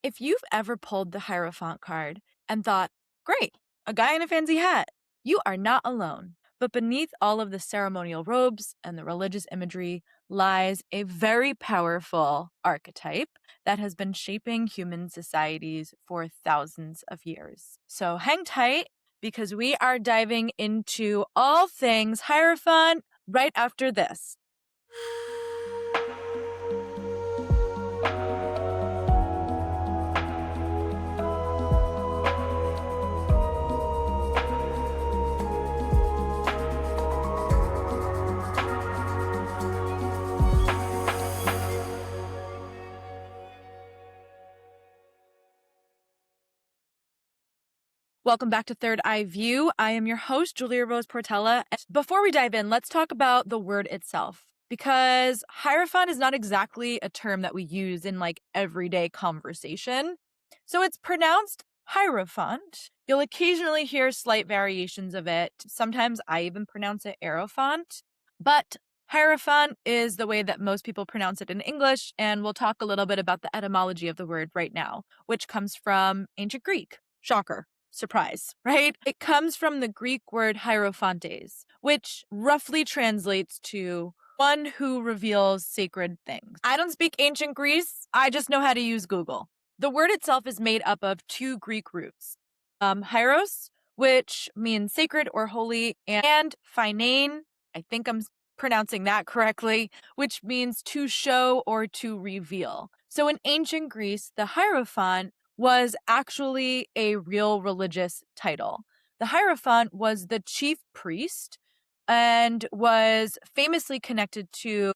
If you've ever pulled the Hierophant card and thought, great, a guy in a fancy hat, you are not alone. But beneath all of the ceremonial robes and the religious imagery lies a very powerful archetype that has been shaping human societies for thousands of years. So hang tight because we are diving into all things Hierophant right after this. Welcome back to Third Eye View. I am your host, Julia Rose Portella. Before we dive in, let's talk about the word itself, because Hierophant is not exactly a term that we use in everyday conversation. So it's pronounced Hierophant. You'll occasionally hear slight variations of it. Sometimes I even pronounce it Hierophant, but Hierophant is the way that most people pronounce it in English, and we'll talk a little bit about the etymology of the word right now, which comes from ancient Greek. Shocker. Surprise, right? It comes from the Greek word hierophantes, which roughly translates to one who reveals sacred things. I don't speak ancient Greece. I just know how to use Google. The word itself is made up of two Greek roots, hieros, which means sacred or holy, and phainein, I think I'm pronouncing that correctly, which means to show or to reveal. So in ancient Greece, the Hierophant was actually a real religious title. The Hierophant was the chief priest and was famously connected to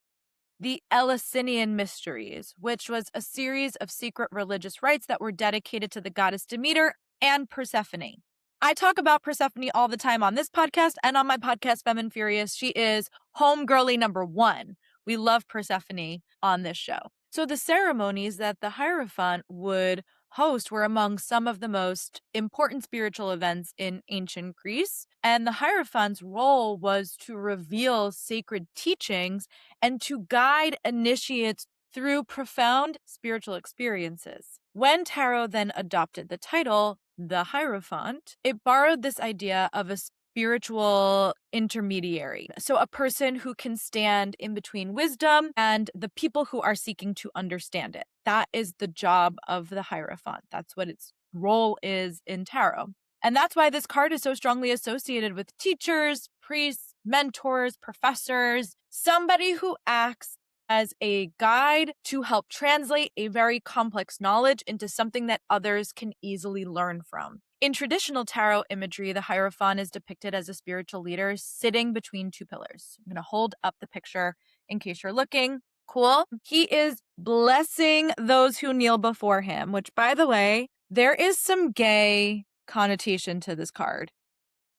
the Eleusinian Mysteries, which was a series of secret religious rites that were dedicated to the goddess Demeter and Persephone. I talk about Persephone all the time on this podcast and on my podcast, Femme and Furious. She is homegirly number one. We love Persephone on this show. So the ceremonies that the Hierophant would host were among some of the most important spiritual events in ancient Greece. And the Hierophant's role was to reveal sacred teachings and to guide initiates through profound spiritual experiences. When tarot then adopted the title, the Hierophant, it borrowed this idea of a spiritual intermediary. So a person who can stand in between wisdom and the people who are seeking to understand it. That is the job of the Hierophant. That's what its role is in tarot. And that's why this card is so strongly associated with teachers, priests, mentors, professors, somebody who acts as a guide to help translate a very complex knowledge into something that others can easily learn from. In traditional tarot imagery, the Hierophant is depicted as a spiritual leader sitting between two pillars. I'm going to hold up the picture in case you're looking. Cool. He is blessing those who kneel before him, which, by the way, there is some gay connotation to this card.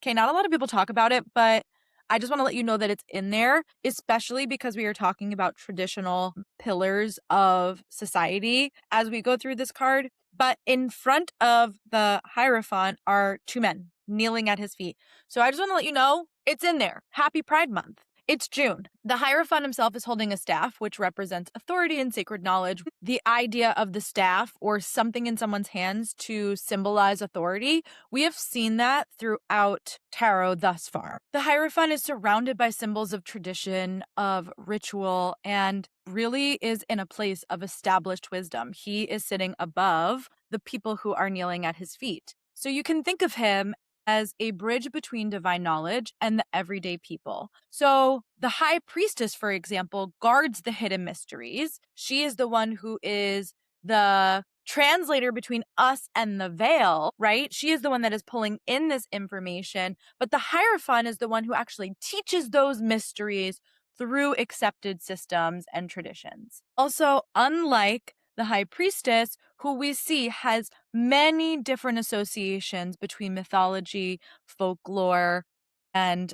Okay, not a lot of people talk about it, but I just want to let you know that it's in there, especially because we are talking about traditional pillars of society as we go through this card. But in front of the Hierophant are two men kneeling at his feet. So I just want to let you know it's in there. Happy Pride Month. It's June. The Hierophant himself is holding a staff, which represents authority and sacred knowledge. The idea of the staff or something in someone's hands to symbolize authority, we have seen that throughout tarot thus far. The Hierophant is surrounded by symbols of tradition, of ritual, and really is in a place of established wisdom. He is sitting above the people who are kneeling at his feet. So you can think of him as a bridge between divine knowledge and the everyday people. So the high priestess, for example, guards the hidden mysteries. She is the one who is the translator between us and the veil, right? She is the one that is pulling in this information, but the Hierophant is the one who actually teaches those mysteries through accepted systems and traditions. Also, unlike the high priestess, who we see has many different associations between mythology, folklore, and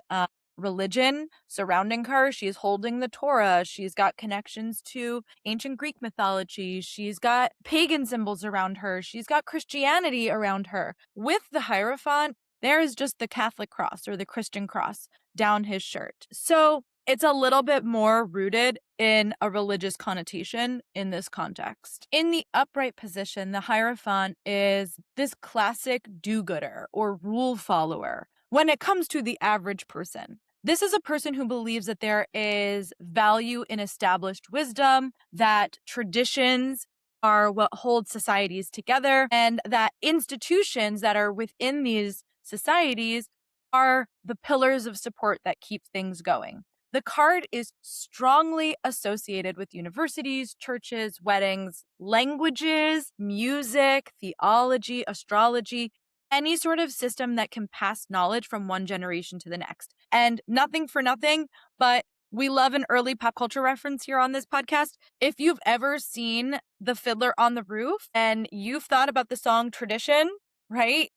religion surrounding her. She's holding the Torah. She's got connections to ancient Greek mythology. She's got pagan symbols around her. She's got Christianity around her. With the Hierophant, there is just the Catholic cross or the Christian cross down his shirt. So It's a little bit more rooted in a religious connotation in this context. In the upright position, the Hierophant is this classic do-gooder or rule follower when it comes to the average person. This is a person who believes that there is value in established wisdom, that traditions are what hold societies together, and that institutions that are within these societies are the pillars of support that keep things going. The card is strongly associated with universities, churches, weddings, languages, music, theology, astrology, any sort of system that can pass knowledge from one generation to the next. And nothing for nothing, but we love an early pop culture reference here on this podcast. If you've ever seen The Fiddler on the Roof and you've thought about the song Tradition, right?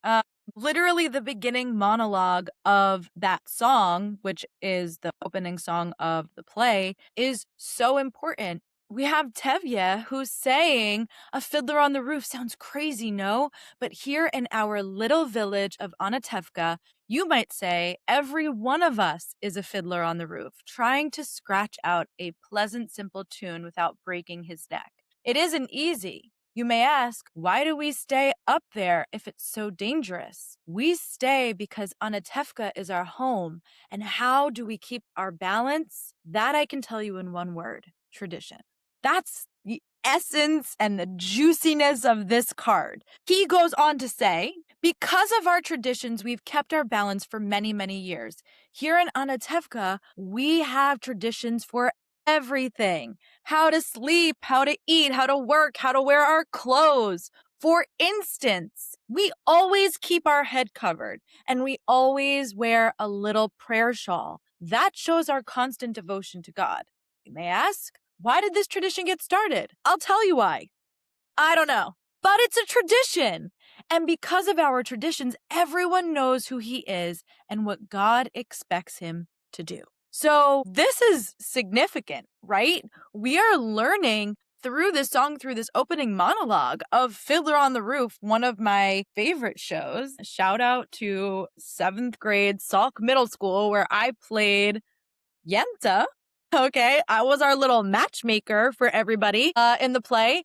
Literally the beginning monologue of that song, which is the opening song of the play, is so important. We have Tevye who's saying, "A fiddler on the roof sounds crazy, no? But here in our little village of Anatevka, you might say every one of us is a fiddler on the roof, trying to scratch out a pleasant, simple tune without breaking his neck. It isn't easy. You may ask, why do we stay up there if it's so dangerous? We stay because Anatevka is our home. And how do we keep our balance? That I can tell you in one word: tradition." That's the essence and the juiciness of this card. He goes on to say, because of our traditions, we've kept our balance for many, many years. Here in Anatevka, we have traditions for everything: how to sleep, how to eat, how to work, how to wear our clothes. For instance, we always keep our head covered and we always wear a little prayer shawl. That shows our constant devotion to God. You may ask, why did this tradition get started? I'll tell you why. I don't know, but it's a tradition. And because of our traditions, everyone knows who he is and what God expects him to do. So this is significant, right? We are learning through this song, through this opening monologue of Fiddler on the Roof, one of my favorite shows. Shout out to 7th grade Salk Middle School, where I played Yenta. Okay, I was our little matchmaker for everybody in the play.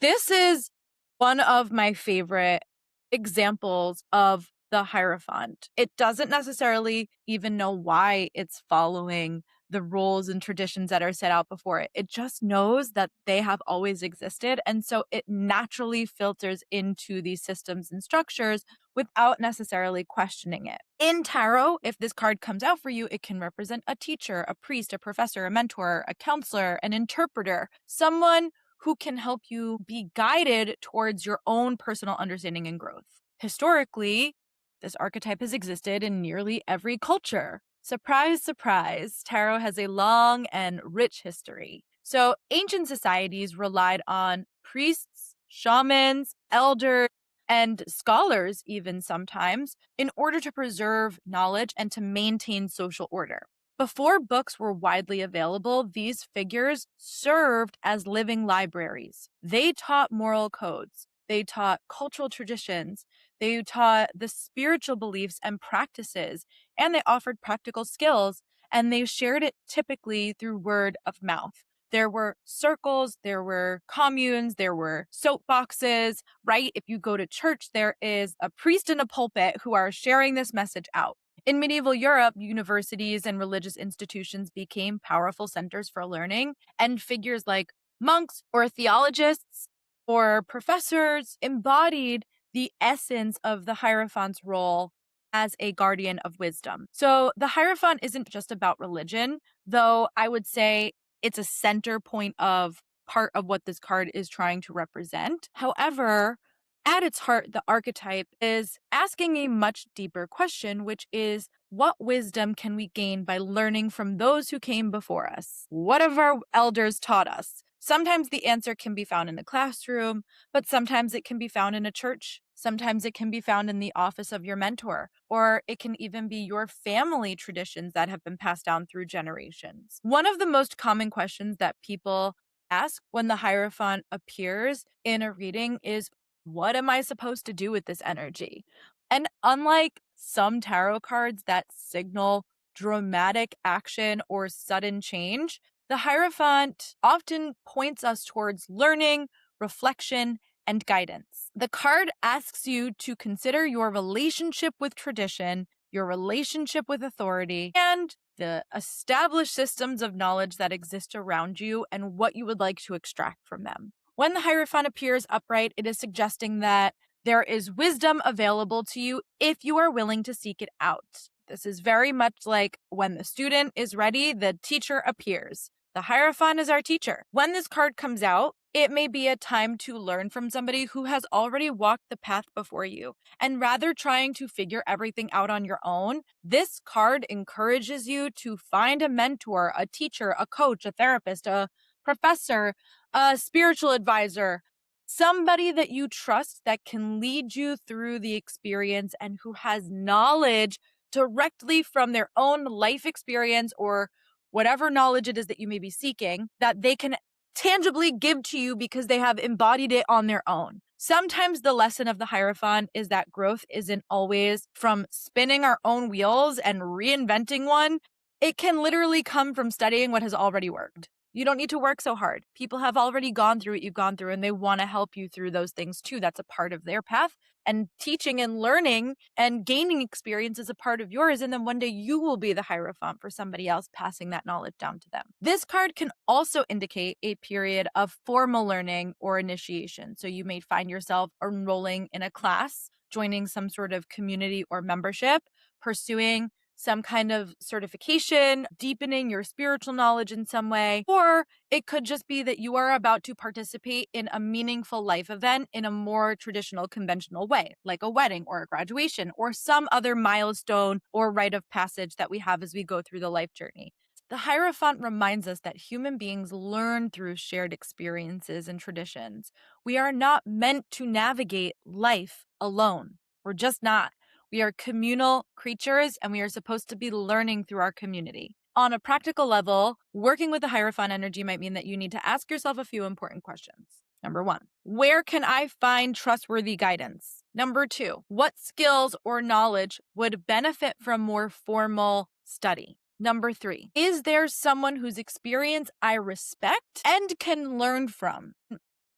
This is one of my favorite examples of the Hierophant. It doesn't necessarily even know why it's following the rules and traditions that are set out before it. It just knows that they have always existed. And so it naturally filters into these systems and structures without necessarily questioning it. In tarot, if this card comes out for you, it can represent a teacher, a priest, a professor, a mentor, a counselor, an interpreter, someone who can help you be guided towards your own personal understanding and growth. Historically, this archetype has existed in nearly every culture. Surprise, surprise, tarot has a long and rich history. So ancient societies relied on priests, shamans, elders, and scholars even sometimes in order to preserve knowledge and to maintain social order. Before books were widely available, these figures served as living libraries. They taught moral codes, they taught cultural traditions, they taught the spiritual beliefs and practices, and they offered practical skills, and they shared it typically through word of mouth. There were circles, there were communes, there were soapboxes, right? If you go to church, there is a priest in a pulpit who are sharing this message out. In medieval Europe, universities and religious institutions became powerful centers for learning, and figures like monks or theologists or professors embodied the essence of the Hierophant's role as a guardian of wisdom. So the Hierophant isn't just about religion, though I would say it's a center point of part of what this card is trying to represent. However, at its heart, the archetype is asking a much deeper question, which is, what wisdom can we gain by learning from those who came before us? What have our elders taught us? Sometimes the answer can be found in the classroom, but sometimes it can be found in a church. Sometimes it can be found in the office of your mentor, or it can even be your family traditions that have been passed down through generations. One of the most common questions that people ask when the Hierophant appears in a reading is, what am I supposed to do with this energy? And unlike some tarot cards that signal dramatic action or sudden change, the Hierophant often points us towards learning, reflection, and guidance. The card asks you to consider your relationship with tradition, your relationship with authority, and the established systems of knowledge that exist around you and what you would like to extract from them. When the Hierophant appears upright, it is suggesting that there is wisdom available to you if you are willing to seek it out. This is very much like when the student is ready, the teacher appears. The Hierophant is our teacher. When this card comes out, it may be a time to learn from somebody who has already walked the path before you. And rather trying to figure everything out on your own, this card encourages you to find a mentor, a teacher, a coach, a therapist, a professor, a spiritual advisor, somebody that you trust that can lead you through the experience and who has knowledge directly from their own life experience or whatever knowledge it is that you may be seeking that they can tangibly give to you because they have embodied it on their own. Sometimes the lesson of the Hierophant is that growth isn't always from spinning our own wheels and reinventing one. It can literally come from studying what has already worked. You don't need to work so hard. People have already gone through what you've gone through and they want to help you through those things too. That's a part of their path. And teaching and learning and gaining experience is a part of yours. And then one day you will be the Hierophant for somebody else, passing that knowledge down to them. This card can also indicate a period of formal learning or initiation. So you may find yourself enrolling in a class, joining some sort of community or membership, pursuing some kind of certification, deepening your spiritual knowledge in some way, or it could just be that you are about to participate in a meaningful life event in a more traditional, conventional way, like a wedding or a graduation or some other milestone or rite of passage that we have as we go through the life journey. The Hierophant reminds us that human beings learn through shared experiences and traditions. We are not meant to navigate life alone. We're just not. We are communal creatures and we are supposed to be learning through our community. On a practical level, working with the Hierophant energy might mean that you need to ask yourself a few important questions. Number 1, where can I find trustworthy guidance? Number 2, what skills or knowledge would benefit from more formal study? Number 3, is there someone whose experience I respect and can learn from?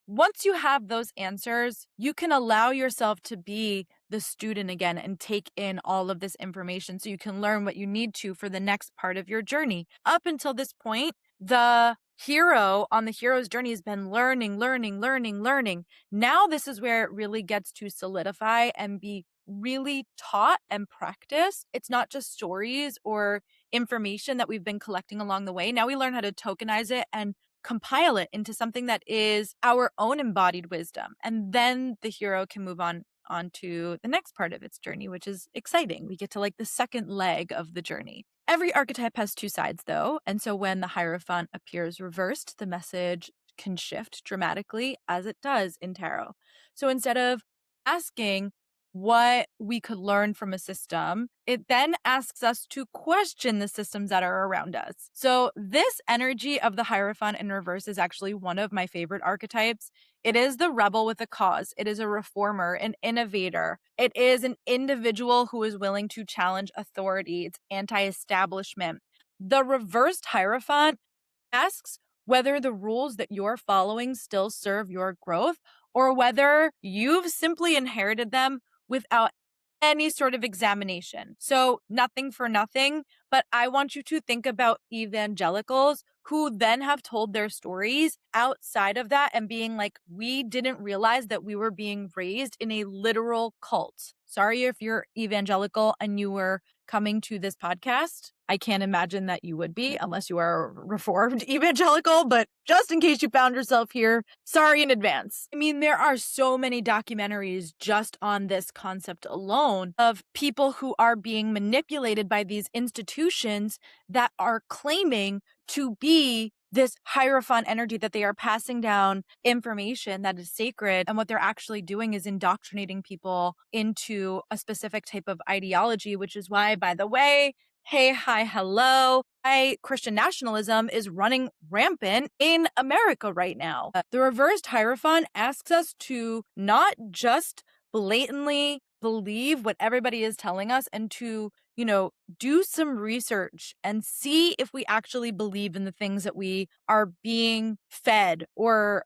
Once you have those answers, you can allow yourself to be the student again and take in all of this information so you can learn what you need to for the next part of your journey. Up until this point, the hero on the hero's journey has been learning. Now this is where it really gets to solidify and be really taught and practiced. It's not just stories or information that we've been collecting along the way. Now we learn how to tokenize it and compile it into something that is our own embodied wisdom. And then the hero can move on to the next part of its journey, which is exciting. We get to like the second leg of the journey. Every archetype has two sides though. And so when the Hierophant appears reversed, the message can shift dramatically as it does in tarot. So instead of asking what we could learn from a system, it then asks us to question the systems that are around us. So this energy of the Hierophant in reverse is actually one of my favorite archetypes. It is the rebel with a cause. It is a reformer, an innovator. It is an individual who is willing to challenge authority. It's anti-establishment. The reversed Hierophant asks whether the rules that you're following still serve your growth or whether you've simply inherited them without any sort of examination. So nothing for nothing, but I want you to think about evangelicals who then have told their stories outside of that and being like, we didn't realize that we were being raised in a literal cult. Sorry if you're evangelical and you were coming to this podcast. I can't imagine that you would be unless you are a reformed evangelical, but just in case you found yourself here, sorry in advance. I mean, there are so many documentaries just on this concept alone of people who are being manipulated by these institutions that are claiming to be this Hierophant energy, that they are passing down information that is sacred. And what they're actually doing is indoctrinating people into a specific type of ideology, which is why, by the way, hey, hi, hello. Christian nationalism is running rampant in America right now. The reversed Hierophant asks us to not just blatantly believe what everybody is telling us and to do some research and see if we actually believe in the things that we are being fed or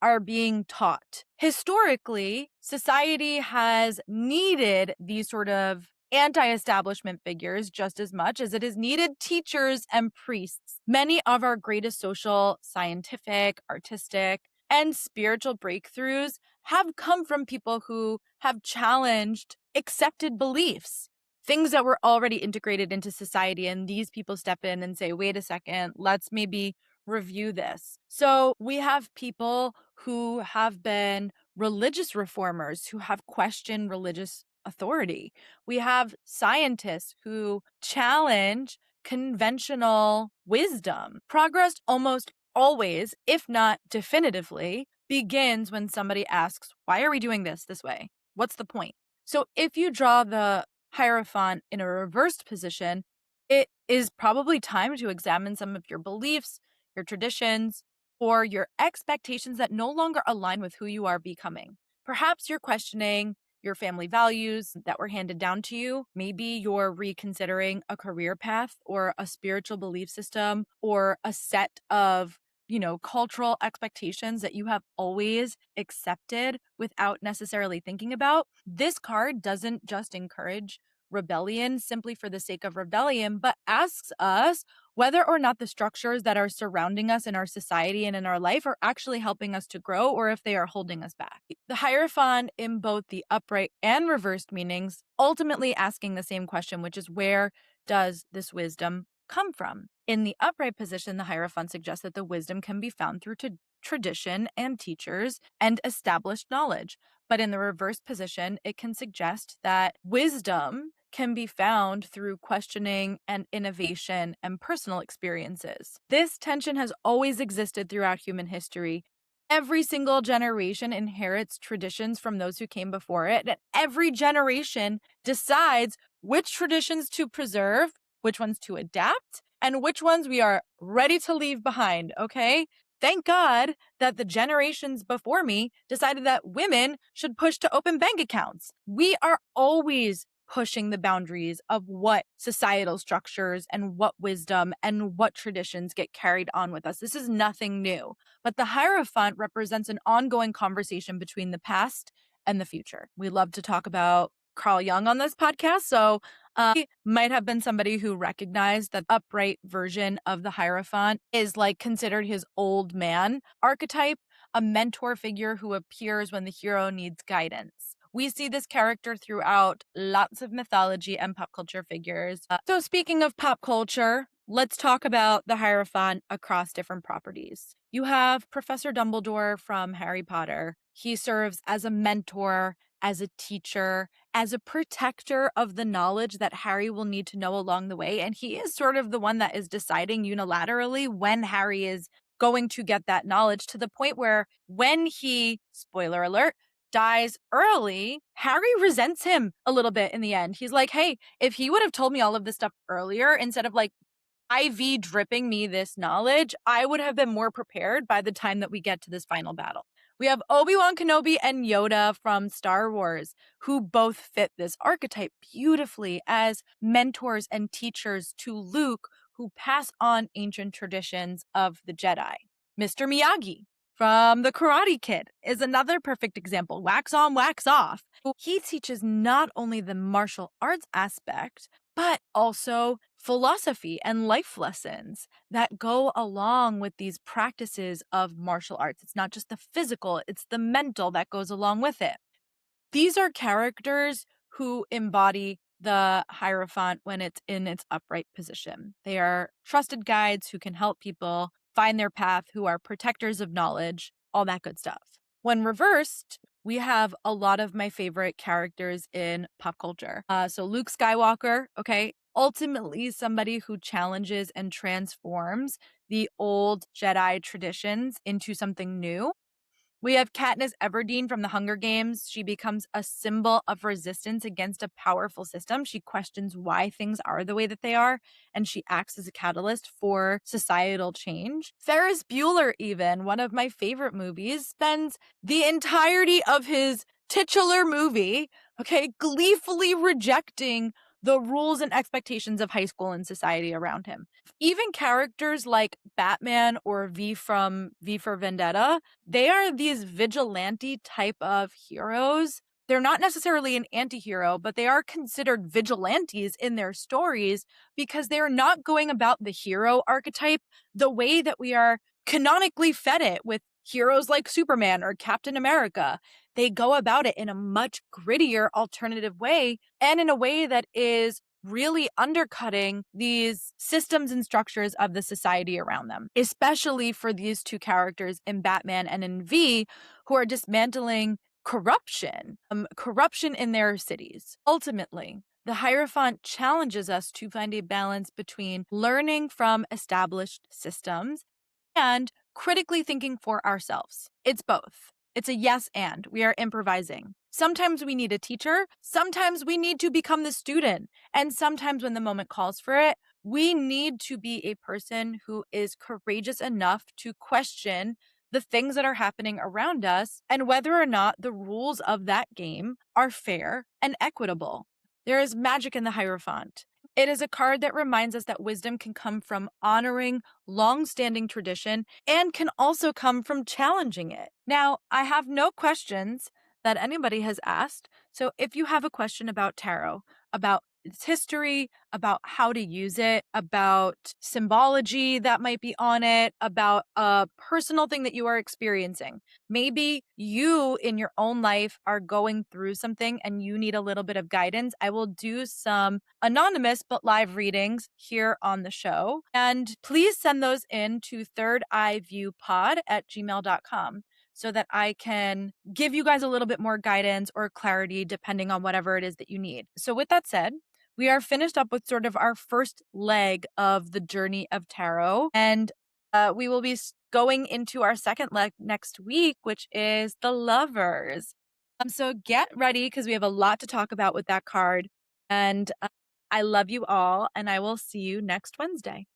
are being taught. Historically, society has needed these sort of anti-establishment figures just as much as it has needed teachers and priests. Many of our greatest social, scientific, artistic, and spiritual breakthroughs have come from people who have challenged accepted beliefs, things that were already integrated into society. And these people step in and say, wait a second, let's maybe review this. So we have people who have been religious reformers who have questioned religious authority. We have scientists who challenge conventional wisdom. Progress almost always, if not definitively, begins when somebody asks, why are we doing this way? What's the point? So if you draw the Hierophant in a reversed position, it is probably time to examine some of your beliefs, your traditions, or your expectations that no longer align with who you are becoming. Perhaps you're questioning your family values that were handed down to you. Maybe you're reconsidering a career path or a spiritual belief system or a set of cultural expectations that you have always accepted without necessarily thinking about. This card doesn't just encourage rebellion simply for the sake of rebellion, but asks us whether or not the structures that are surrounding us in our society and in our life are actually helping us to grow or if they are holding us back. The Hierophant, in both the upright and reversed meanings, ultimately asking the same question, which is, where does this wisdom come from? In the upright position, the Hierophant suggests that the wisdom can be found through tradition and teachers and established knowledge. But in the reversed position, it can suggest that wisdom can be found through questioning and innovation and personal experiences. This tension has always existed throughout human history. Every single generation inherits traditions from those who came before it, and every generation decides which traditions to preserve, which ones to adapt, and which ones we are ready to leave behind, okay? Thank God that the generations before me decided that women should push to open bank accounts. We are always pushing the boundaries of what societal structures and what wisdom and what traditions get carried on with us. This is nothing new. But the Hierophant represents an ongoing conversation between the past and the future. We love to talk about Carl Jung on this podcast, so he might have been somebody who recognized that the upright version of the Hierophant is like considered his old man archetype, a mentor figure who appears when the hero needs guidance. We see this character throughout lots of mythology and pop culture figures. So speaking of pop culture, let's talk about the Hierophant across different properties. You have Professor Dumbledore from Harry Potter. He serves as a mentor, as a teacher, as a protector of the knowledge that Harry will need to know along the way. And he is sort of the one that is deciding unilaterally when Harry is going to get that knowledge, to the point where when he, spoiler alert, dies early, Harry resents him a little bit in the end. He's like, hey, if he would have told me all of this stuff earlier, instead of like IV dripping me this knowledge, I would have been more prepared by the time that we get to this final battle. We have Obi-Wan Kenobi and Yoda from Star Wars, who both fit this archetype beautifully as mentors and teachers to Luke, who pass on ancient traditions of the Jedi. Mr. Miyagi from The Karate Kid is another perfect example. Wax on, wax off. He teaches not only the martial arts aspect, but also philosophy and life lessons that go along with these practices of martial arts. It's not just the physical, it's the mental that goes along with it. These are characters who embody the Hierophant when it's in its upright position. They are trusted guides who can help people find their path, who are protectors of knowledge, all that good stuff. When reversed, we have a lot of my favorite characters in pop culture. So Luke Skywalker, okay, ultimately somebody who challenges and transforms the old Jedi traditions into something new. We have Katniss Everdeen from the Hunger Games. She becomes a symbol of resistance against a powerful system. She questions why things are the way that they are, and she acts as a catalyst for societal change. Ferris Bueller, even, one of my favorite movies, spends the entirety of his titular movie, okay, gleefully rejecting the rules and expectations of high school and society around him. Even characters like Batman or V for Vendetta, they are these vigilante type of heroes. They're not necessarily an anti-hero, but they are considered vigilantes in their stories because they're not going about the hero archetype the way that we are canonically fed it with heroes like Superman or Captain America. They go about it in a much grittier alternative way and in a way that is really undercutting these systems and structures of the society around them, especially for these two characters in Batman and in V, who are dismantling corruption in their cities. Ultimately, the Hierophant challenges us to find a balance between learning from established systems and critically thinking for ourselves. It's both. It's a yes and. We are improvising. Sometimes we need a teacher. Sometimes we need to become the student. And sometimes when the moment calls for it, we need to be a person who is courageous enough to question the things that are happening around us and whether or not the rules of that game are fair and equitable. There is magic in the Hierophant. It is a card that reminds us that wisdom can come from honoring long-standing tradition and can also come from challenging it. Now, I have no questions that anybody has asked. So if you have a question about tarot, about its history, about how to use it, about symbology that might be on it, about a personal thing that you are experiencing, maybe you in your own life are going through something and you need a little bit of guidance, I will do some anonymous but live readings here on the show. And please send those in to thirdeyeviewpod@gmail.com so that I can give you guys a little bit more guidance or clarity depending on whatever it is that you need. So with that said, we are finished up with sort of our first leg of the journey of tarot. And we will be going into our second leg next week, which is the Lovers. So get ready because we have a lot to talk about with that card. And I love you all, and I will see you next Wednesday.